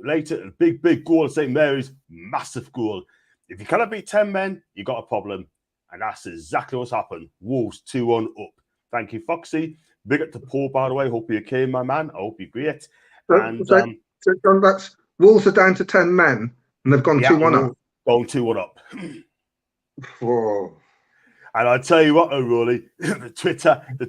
later a big goal at St. Mary's, massive goal. If you cannot beat 10 men, you got a problem. And that's exactly what's happened. Wolves 2-1 up. Thank you, Foxy. Big up to Paul, by the way. Hope you're okay, my man. I hope you're great. And so John, that's Wolves are down to 10 men, and they've gone 2-1 up. Going 2-1 up. Whoa. And I tell you what, Rolly, the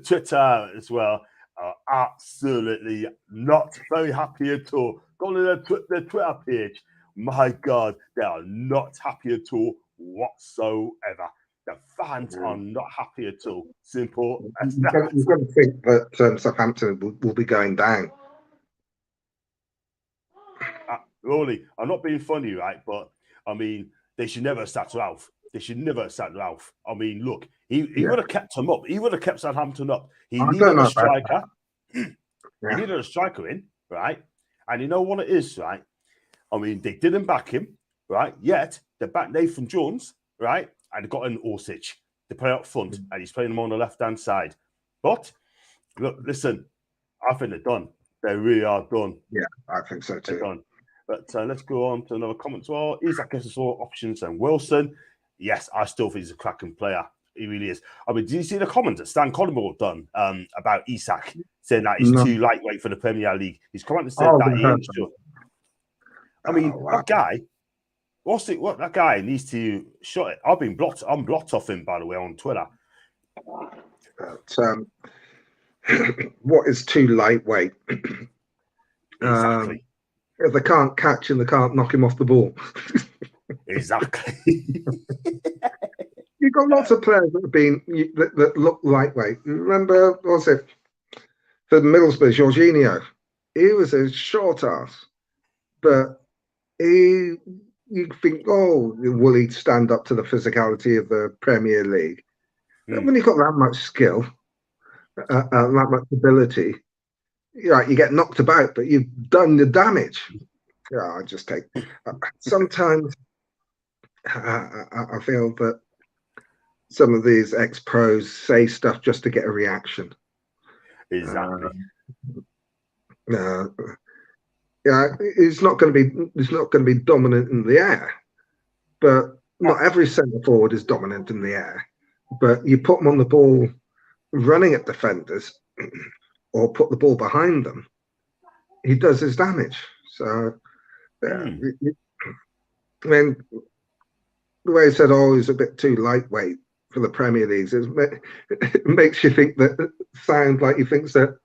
Twitter as well are absolutely not very happy at all. Go to their Twitter page. My God, they are not happy at all whatsoever. The fans are not happy at all. Simple as that. You've got to think that Southampton will be going down. Rolly, I'm not being funny, right? But I mean, they should never have sacked Ralph. They should never have sacked Ralph. I mean, look, he would have kept him up. He would have kept Southampton up. He needed a striker. He needed a striker in, right? And you know what it is, right? I mean, they didn't back him, right? Yet they backed Nathan Jones, right? And they got in Orsic. They play up front, and he's playing them on the left-hand side. But look, listen, I think they're done. They really are done. Yeah, I think so too. They're done. But let's go on to another comment as well. Isak gives us all options and Wilson. Yes, I still think he's a cracking player. He really is. I mean, did you see the comment that Stan Collymore done about Isak, saying that he's too lightweight for the Premier League? He's come out and said that he ain't sure. I mean, that guy, what that guy needs to shut it. I'm blocked off him, by the way, on Twitter. But, what is too lightweight? Exactly. If they can't catch him, they can't knock him off the ball. Exactly. You've got lots of players that look lightweight. Remember, what was it for Middlesbrough, Jorginho? He was a short ass, but you think, oh, will he stand up to the physicality of the Premier League? When you've got that much skill, that much ability, you get knocked about, but you've done the damage. Yeah, I just take. Sometimes I feel that some of these ex-pros say stuff just to get a reaction. Exactly. Yeah, it's not going to be dominant in the air, but not every centre forward is dominant in the air. But you put them on the ball, running at defenders, or put the ball behind them, he does his damage. So, I mean, the way he said, "Oh, he's a bit too lightweight for the Premier League," it makes you sound like he thinks that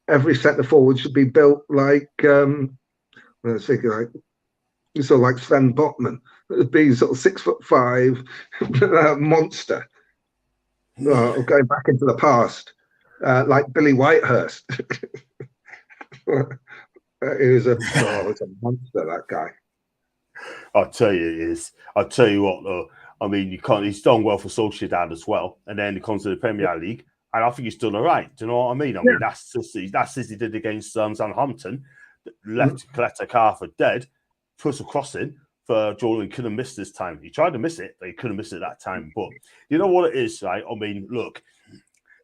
every centre forward should be built like I was thinking like Sven Botman. being sort of 6'5" monster, going back into the past, like Billy Whitehurst. He was a monster, that guy. I'll tell you, it is. I'll tell you what, though. I mean, you can't. He's done well for Sociedad as well, and then he comes to the Premier League, and I think he's done all right. Do you know what I mean? I mean, that's as he did against Southampton, left Kaleta for dead, put a cross in for Jordan. Couldn't miss this time. He tried to miss it, but he couldn't miss it that time. But you know what it is, right? I mean, look.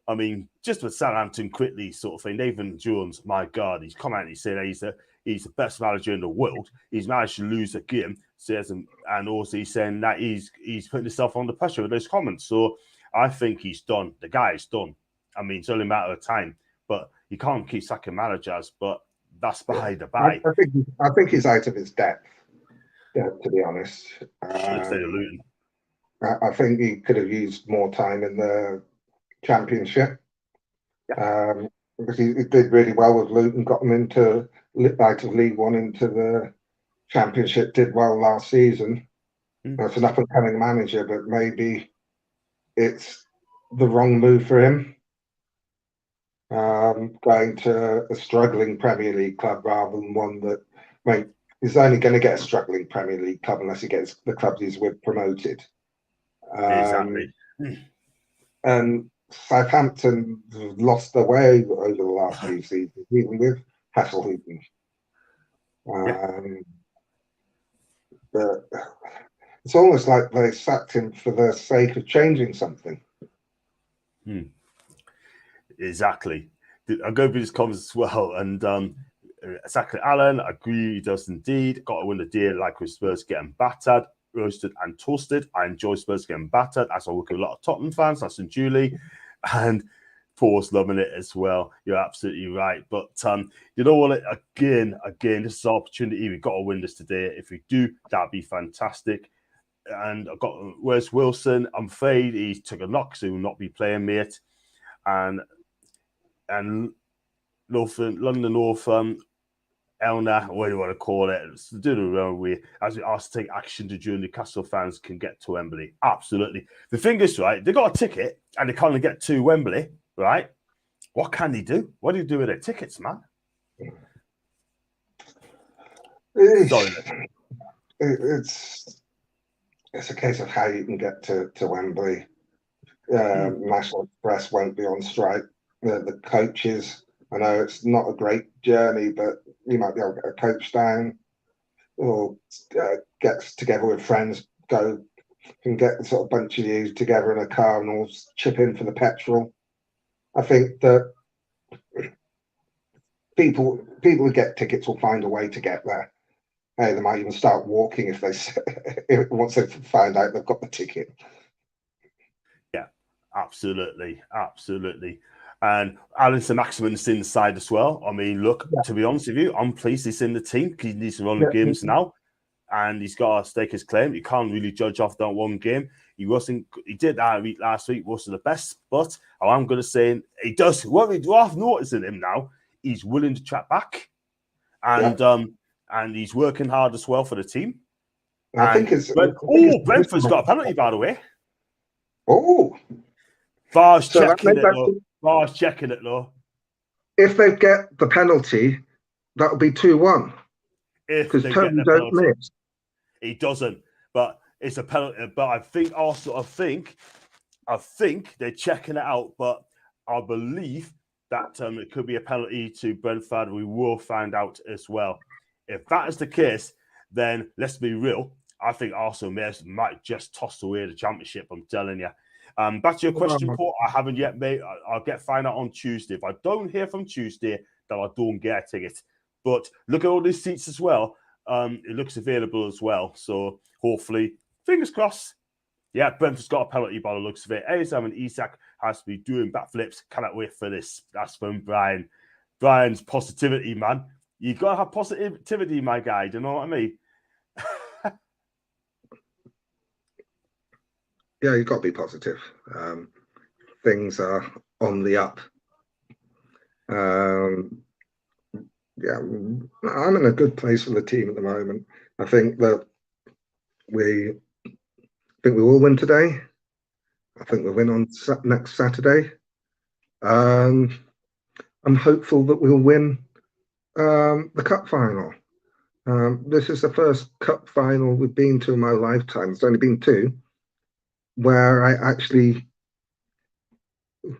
I mean, just with Southampton quickly, sort of thing. Nathan Jones, my God, he's come out and he said he's the best manager in the world. He's managed to lose a game, and also he's saying that he's putting himself under pressure with those comments. So I think he's done. The guy is done. I mean, it's only a matter of time. But you can't keep sacking managers. But that's behind the by. I think he's out of his depth. To be honest, I think he could have used more time in the Championship, because he did really well with Luton, got them out of League One into the Championship, did well last season. That's an up and coming manager, but maybe it's the wrong move for him, going to a struggling Premier League club rather than one that he's only going to get a struggling Premier League club unless he gets the clubs he's with promoted. Exactly. And Southampton lost their way over the last few seasons, even with Hasselhoeven. But it's almost like they sacked him for the sake of changing something. Exactly. I'll go through his comments as well. And exactly, Alan, I agree, he does indeed. Got to win the deal, like with Spurs getting battered, roasted and toasted. I enjoy Spurs getting battered. As I work with a lot of Tottenham fans, that's in Julie. And Paul's loving it as well. You're absolutely right. But you know what? Again, this is our opportunity. We've got to win this today. If we do, that'd be fantastic. And I've got where's Wilson? I'm afraid he took a knock, so he will not be playing, mate. And London North, Elna, what do you want to call it? It's to do the wrong way. As we asked to take action to ensure Newcastle fans can get to Wembley. Absolutely. The thing is, right, they got a ticket and they can't get to Wembley, right? What can they do? What do you do with their tickets, man? It's a case of how you can get to Wembley. National Express won't be on strike. The coaches, I know it's not a great journey, but you might be able to get a coach down or get together with friends, go and get sort of bunch of you together in a car and all chip in for the petrol. I think that people who get tickets will find a way to get there. Hey, they might even start walking if once they find out they've got the ticket. Yeah, absolutely. And Alan Saint-Maximin's inside as well. I mean, look, to be honest with you, I'm pleased he's in the team because he needs to run the games now. And he's got to stake his claim. You can't really judge off that one game. He did that last week, wasn't the best, but I'm going to say he does. What I've noticed in him now, he's willing to track back. And he's working hard as well for the team. Brentford's got a penalty, by the way. VAR's checking it, though. If they get the penalty, that'll be 2-1. Because Toon don't miss. He doesn't, but it's a penalty. But I think they're checking it out. But I believe that it could be a penalty to Brentford. We will find out as well. If that is the case, then let's be real. I think Arsenal might just toss away the championship. I'm telling you. Back to your question, Paul. I haven't yet, mate. I'll find out on Tuesday. If I don't hear from Tuesday, then I don't get a ticket. But look at all these seats as well. It looks available as well. So hopefully, fingers crossed. Yeah, Brentford's got a penalty by the looks of it. Azam and Isak has to be doing backflips. Cannot wait for this. That's from Brian. Brian's positivity, man. You got to have positivity, my guy. Do you know what I mean? Yeah, you've got to be positive. Things are on the up. Yeah, I'm in a good place for the team at the moment. I think that We think we will win today. I think we'll win on next Saturday. I'm hopeful that we'll win the cup final. This is the first cup final we've been to in my lifetime. It's only been 2, where I actually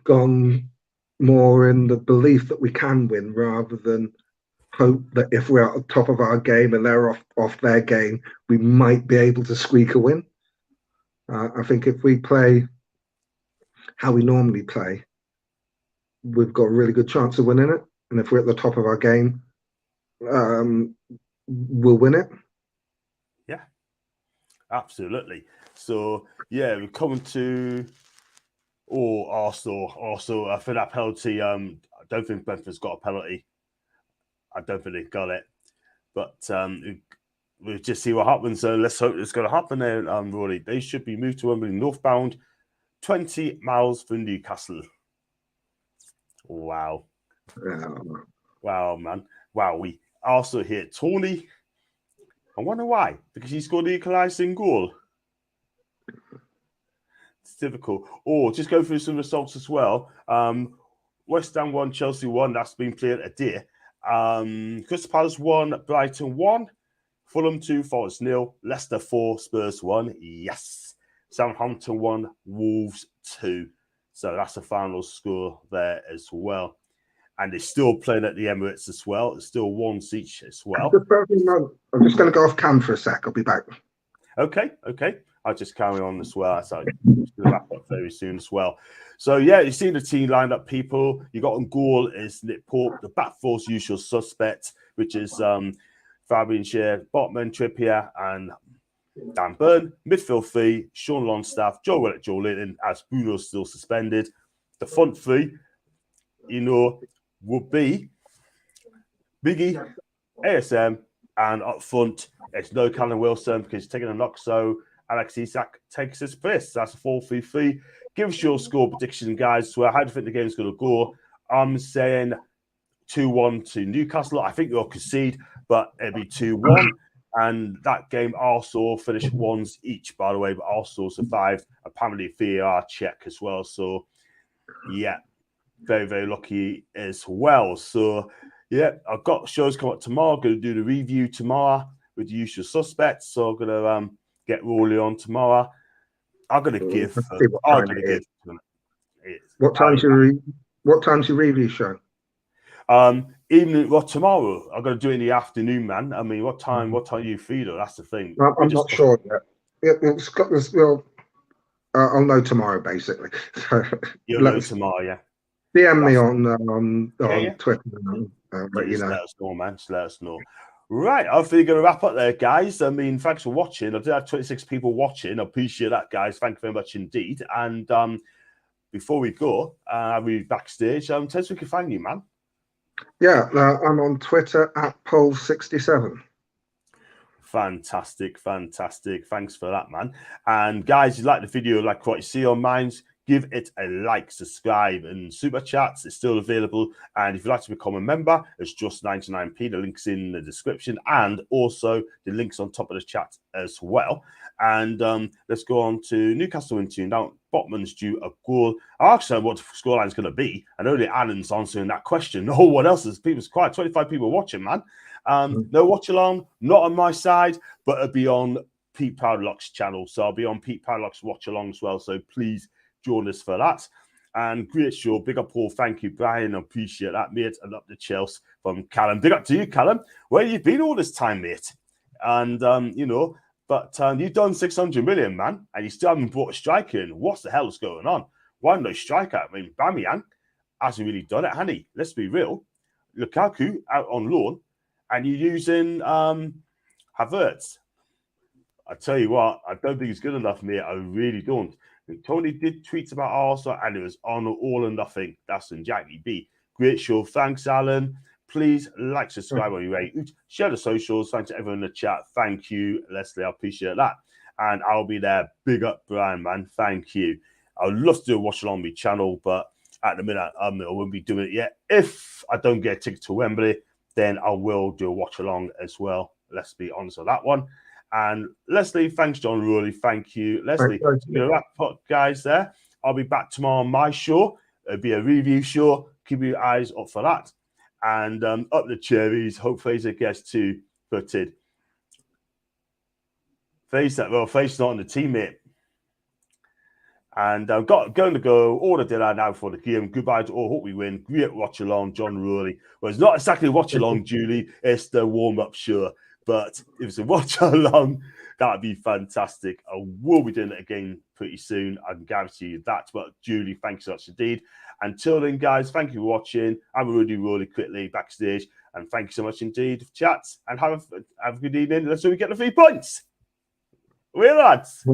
gone more in the belief that we can win rather than hope that if we're at the top of our game and they're off their game, we might be able to squeak a win. I think if we play how we normally play, we've got a really good chance of winning it. And if we're at the top of our game, we'll win it. Yeah, absolutely. So, yeah, we're coming to Arsenal. Also, for that penalty, I don't think Brentford's got a penalty. I don't think they've got it. But we'll just see what happens. So let's hope it's going to happen there, Rory. They should be moved to Wembley northbound, 20 miles from Newcastle. Wow. Wow, man. Wow, we also hit Tony. I wonder why. Because he scored the equalising goal. It's difficult. Or just go through some results as well. West Ham 1, Chelsea 1. That's been played today. Crystal Palace 1, Brighton 1. Fulham 2, Forest 0. Leicester 4, Spurs 1. Yes. Southampton 1, Wolves 2. So that's the final score there as well. And they're still playing at the Emirates as well. It's still 1 each as well. I'm just going to go off cam for a sec. I'll be back. Okay. I'll just carry on as well. So I'm just going to wrap up very soon as well. So, yeah, you see the team lined up, people. You got on goal is Nick Pope, the back four's usual suspect, which is Fabian Schär, Botman, Trippier, and Dan Burn. Midfield 3, Sean Longstaff, Joe Willett, Joe Linton, as Bruno's still suspended. The front 3, would be Biggie, ASM, and up front, it's no Callum Wilson because he's taking a knock, so Alex Isak takes his place. That's a 4-3-3. Give us your score prediction, guys. So how do you think the game's going to go? I'm saying 2-1 to Newcastle. I think they'll concede, but it'll be 2-1. And that game also finished 1s each, by the way, but also survived apparently VAR check as well. So, yeah, very, very lucky as well. So, yeah, I've got shows coming up tomorrow. I'm going to do the review tomorrow with the usual suspects. So I'm going to get Rolly on tomorrow. I'm going to give. What time's your review show? Evening. Well, tomorrow I'm going to do it in the afternoon, man. I mean, what time? What time you free though? That's the thing. I'm not sure yet. I'll know tomorrow, basically. You'll know tomorrow, yeah. DM me on Twitter. Let you know. Let us know, man. Just let us know. Right, I think we're going to wrap up there, guys. I mean, thanks for watching. I did have 26 people watching. I appreciate that, guys. Thank you very much indeed. And before we go, we're backstage. Tell us where we can find you, man. Yeah, I'm on Twitter at Pole67. Fantastic. Thanks for that, man. And guys, if you like the video, like what you see on mine, give it a like, subscribe, and super chats is still available. And if you'd like to become a member, it's just 99p. The link's in the description, and also the link's on top of the chat as well. And let's go on to Newcastle in Toon. Now, Botman's due a goal. I asked her what the scoreline's going to be. I know that Alan's answering that question. No one else is. People's quiet. 25 people watching, man. No watch along, not on my side, but it'll be on Pete Proudlock's channel. So I'll be on Pete Proudlock's watch along as well. So please join us for that. And great show. Big up, Paul. Thank you, Brian. I appreciate that, mate. And up to Chelsea from Callum. Big up to you, Callum. Where have you been all this time, mate? And, but you've done 600 million, man, and you still haven't brought a striker in. What the hell is going on? Why no striker? I mean, Bamiyang hasn't really done it, hasn't he? Let's be real. Lukaku out on loan, and you're using Havertz. I tell you what, I don't think he's good enough, mate. I really don't. Tony did tweets about Arsenal, and it was on all or nothing. That's in Jackie B. Great show. Thanks, Alan. Please like, subscribe when you rate. Share the socials. Thanks to everyone in the chat. Thank you, Leslie. I appreciate that. And I'll be there. Big up, Brian, man. Thank you. I would love to do a watch along my channel, but at the minute, I won't be doing it yet. If I don't get a ticket to Wembley, then I will do a watch along as well. Let's be honest on that one. And Leslie, thanks, John Rowley. Thank you, Leslie. Thanks. We're going to wrap up, guys, there. I'll be back tomorrow on my show. It'll be a review show. Keep your eyes up for that. And up the cherries. Hope Fraser gets 2 footed. Fraser not on the team, mate. And I've going to go. All the dinner now for the game. Goodbye to all. Hope we win. Great watch along, John Rowley. Well, it's not exactly watch along, Julie. It's the warm up show. But if it's a watch along, that'd be fantastic. I will be doing it again pretty soon. I can guarantee you that. But Julie, thanks so much indeed. Until then, guys, thank you for watching. I'm Rudy really quickly backstage. And thank you so much indeed for chats. And have a good evening. Let's see if we get the 3 points. We're lads.